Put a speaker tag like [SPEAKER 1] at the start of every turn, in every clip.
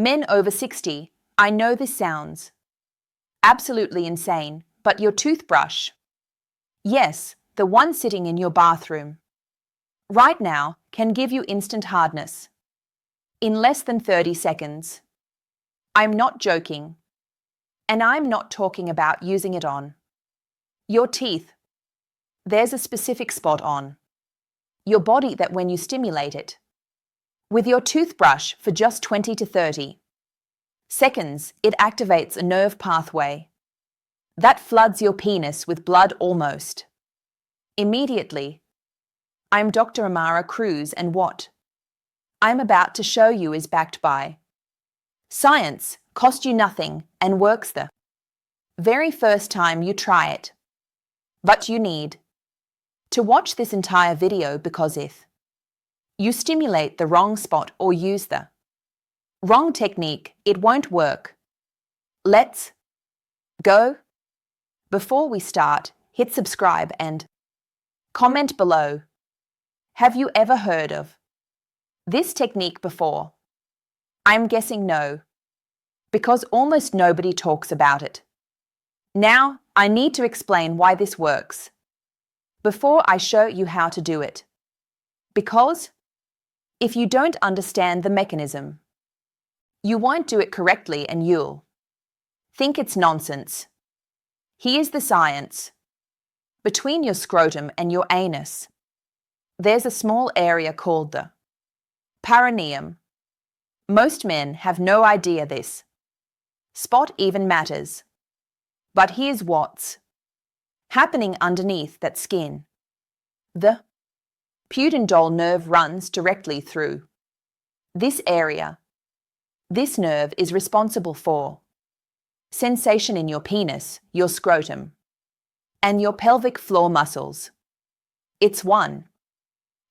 [SPEAKER 1] Men over 60, I know this sounds absolutely insane, but your toothbrush, yes, the one sitting in your bathroom right now, can give you instant hardness in less than 30 seconds. I'm not joking. And I'm not talking about using it on your teeth. There's a specific spot on your body that when you stimulate it with your toothbrush for just 20 to 30 seconds, it activates a nerve pathway that floods your penis with blood almost immediately. I'm Dr. Amara Cruz, and what I'm about to show you is backed by science, cost you nothing, and works the very first time you try it. But you need to watch this entire video, because if you stimulate the wrong spot or use the wrong technique, it won't work. Let's go. Before we start, hit subscribe and comment below. Have you ever heard of this technique before? I'm guessing no, because almost nobody talks about it. Now, I need to explain why this works before I show you how to do it. Because if you don't understand the mechanism, you won't do it correctly and you'll think it's nonsense. Here's the science. Between your scrotum and your anus, there's a small area called the perineum. Most men have no idea this spot even matters. But here's what's happening underneath that skin. The pudendal nerve runs directly through this area. This nerve is responsible for sensation in your penis, your scrotum, and your pelvic floor muscles. It's one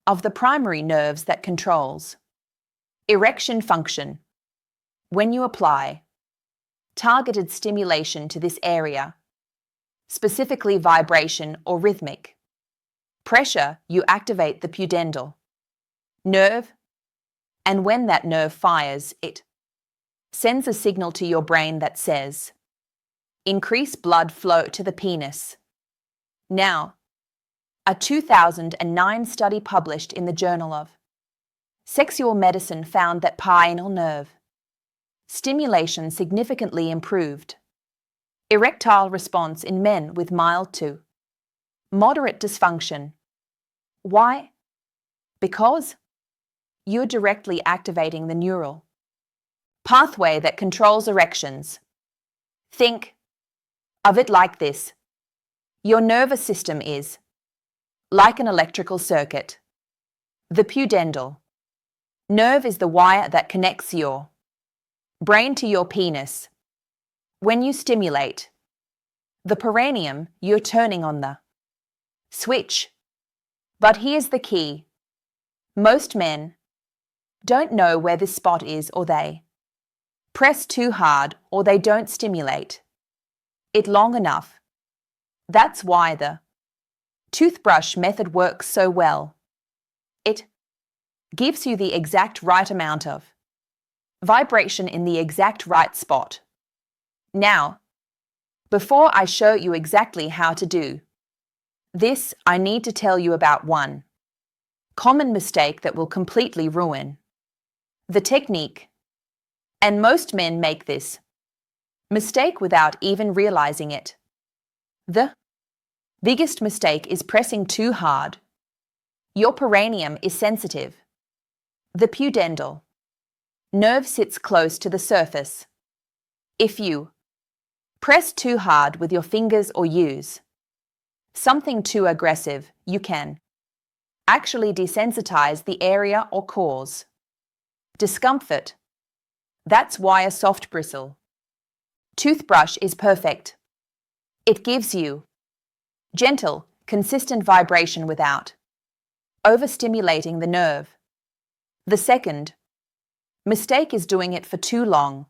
[SPEAKER 1] of the primary nerves that controls erection function. When you apply targeted stimulation to this area, specifically vibration or rhythmic pressure, you activate the pudendal nerve, and when that nerve fires, it sends a signal to your brain that says, increase blood flow to the penis. Now, a 2009 study published in the Journal of Sexual Medicine found that pineal nerve stimulation significantly improved erectile response in men with mild to moderate dysfunction. Why? Because you're directly activating the neural pathway that controls erections. Think of it like this. Your nervous system is like an electrical circuit. The pudendal nerve is the wire that connects your brain to your penis. When you stimulate the perineum, you're turning on the switch. But here's the key. Most men don't know where this spot is, or they press too hard, or they don't stimulate it long enough. That's why the toothbrush method works so well. It gives you the exact right amount of vibration in the exact right spot. Now, before I show you exactly how to do this, I need to tell you about one common mistake that will completely ruin the technique. And most men make this mistake without even realizing it. The biggest mistake is pressing too hard. Your perineum is sensitive. The pudendal nerve sits close to the surface. If you press too hard with your fingers or use something too aggressive, you can actually desensitize the area or cause discomfort. That's why a soft bristle toothbrush is perfect. It gives you gentle, consistent vibration without overstimulating the nerve. The second mistake is doing it for too long.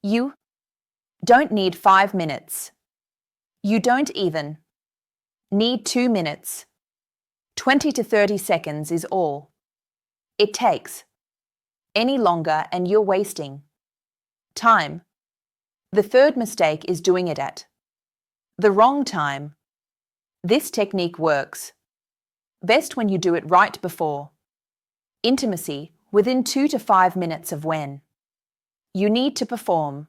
[SPEAKER 1] You don't need 5 minutes. You don't even need 2 minutes. 20 to 30 seconds is all it takes. Any longer and you're wasting Time. The third mistake is doing it at the wrong time. This technique works best when you do it right before. Intimacy, within 2 to 5 minutes of when you need to perform.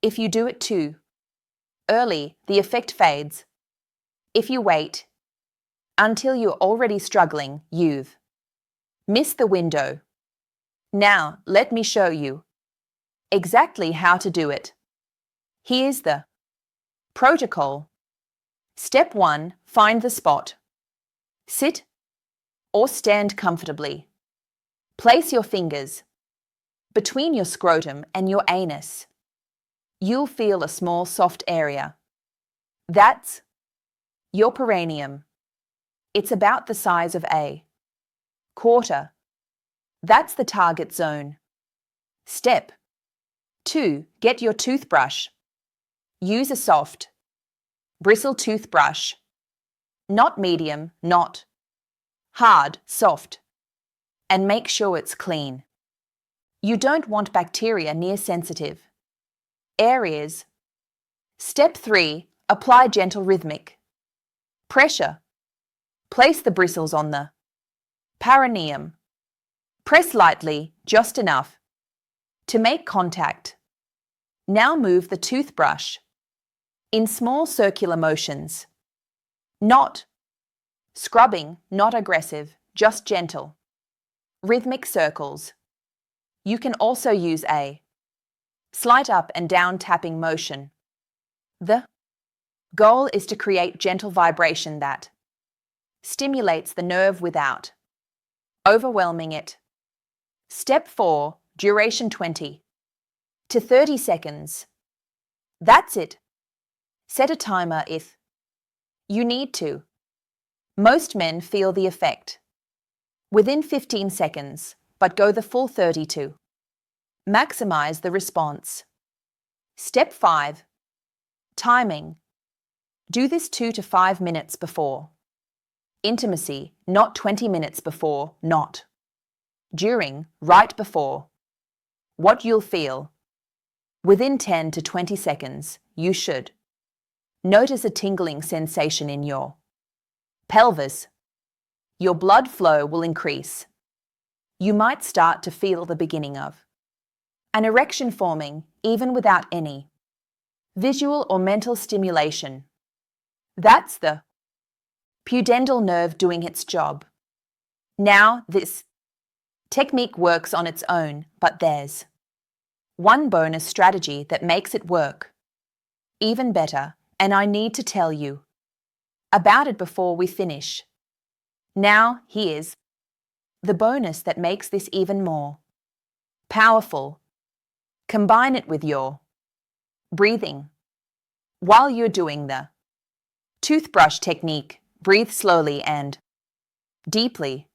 [SPEAKER 1] If you do it too early, the effect fades. If you wait until you're already struggling, you've missed the window. Now, let me show you exactly how to do it. Here's the protocol. Step 1. Find the spot. Sit or stand comfortably. Place your fingers between your scrotum and your anus. You'll feel a small soft area. That's your perineum. It's about the size of a quarter. That's the target zone. Step 2. Get your toothbrush. Use a soft, bristle toothbrush. Not medium, not hard, soft. And make sure it's clean. You don't want bacteria near sensitive areas. Step 3. Apply gentle rhythmic pressure. Place the bristles on the perineum. Press lightly, just enough to make contact. Now move the toothbrush in small circular motions. Not scrubbing, not aggressive, just gentle, rhythmic circles. You can also use a slight up and down tapping motion. The goal is to create gentle vibration that stimulates the nerve without overwhelming it. Step 4. Duration 20 to 30 seconds. That's it. Set a timer if you need to. Most men feel the effect within 15 seconds, but go the full 30 to maximize the response. Step 5. Timing. Do this 2 to 5 minutes before intimacy, not 20 minutes before, not during, right before. What you'll feel within 10 to 20 seconds, you should notice a tingling sensation in your pelvis. Your blood flow will increase. You might start to feel the beginning of an erection forming, even without any visual or mental stimulation. That's the pudendal nerve doing its job. Now, this technique works on its own, but there's one bonus strategy that makes it work even better, and I need to tell you about it before we finish. Now, here's the bonus that makes this even more powerful. Combine it with your breathing. While you're doing the toothbrush technique, breathe slowly and deeply.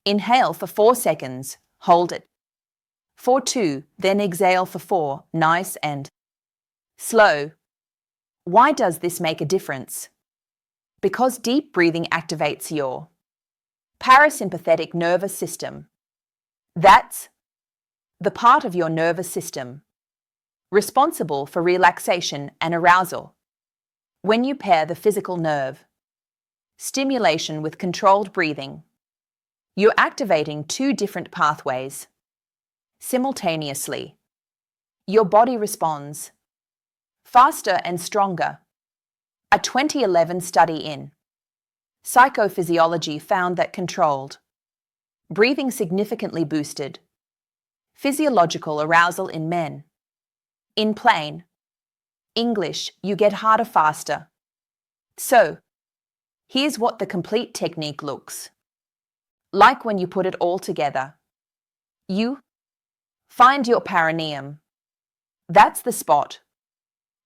[SPEAKER 1] Inhale for 4 seconds, hold it for 2, then exhale for 4, nice and slow. Why does this make a difference? Because deep breathing activates your parasympathetic nervous system. That's the part of your nervous system responsible for relaxation and arousal. When you pair the physical nerve stimulation with controlled breathing, you're activating 2 different pathways simultaneously. Your body responds faster and stronger. A 2011 study in psychophysiology found that controlled breathing significantly boosted physiological arousal in men. In plain English, you get harder faster. So, here's what the complete technique looks like when you put it all together. You find your perineum. That's the spot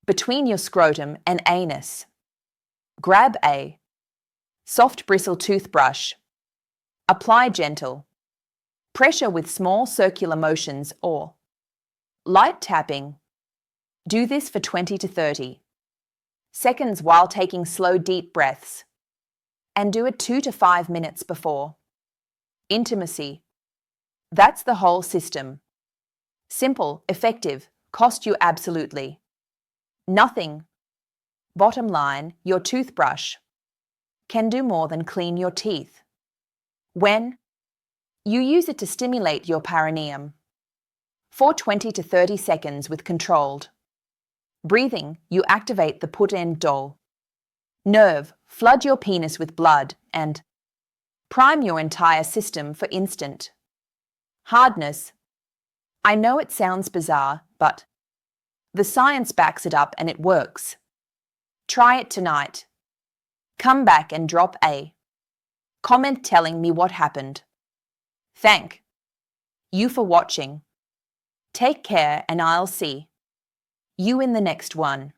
[SPEAKER 1] between your scrotum and anus. Grab a soft bristle toothbrush. Apply gentle pressure with small circular motions or light tapping. Do this for 20 to 30 seconds while taking slow, deep breaths. And do it 2 to 5 minutes before intimacy. That's the whole system. Simple, effective, Cost you absolutely nothing. Bottom line, your toothbrush can do more than clean your teeth. When you use it to stimulate your perineum for 20 to 30 seconds with controlled breathing, you activate the put-en-dol nerve, flood your penis with blood, and prime your entire system for instant hardness. I know it sounds bizarre, but the science backs it up and it works. Try it tonight. Come back and drop a comment telling me what happened. Thank you for watching. Take care and I'll see you in the next one.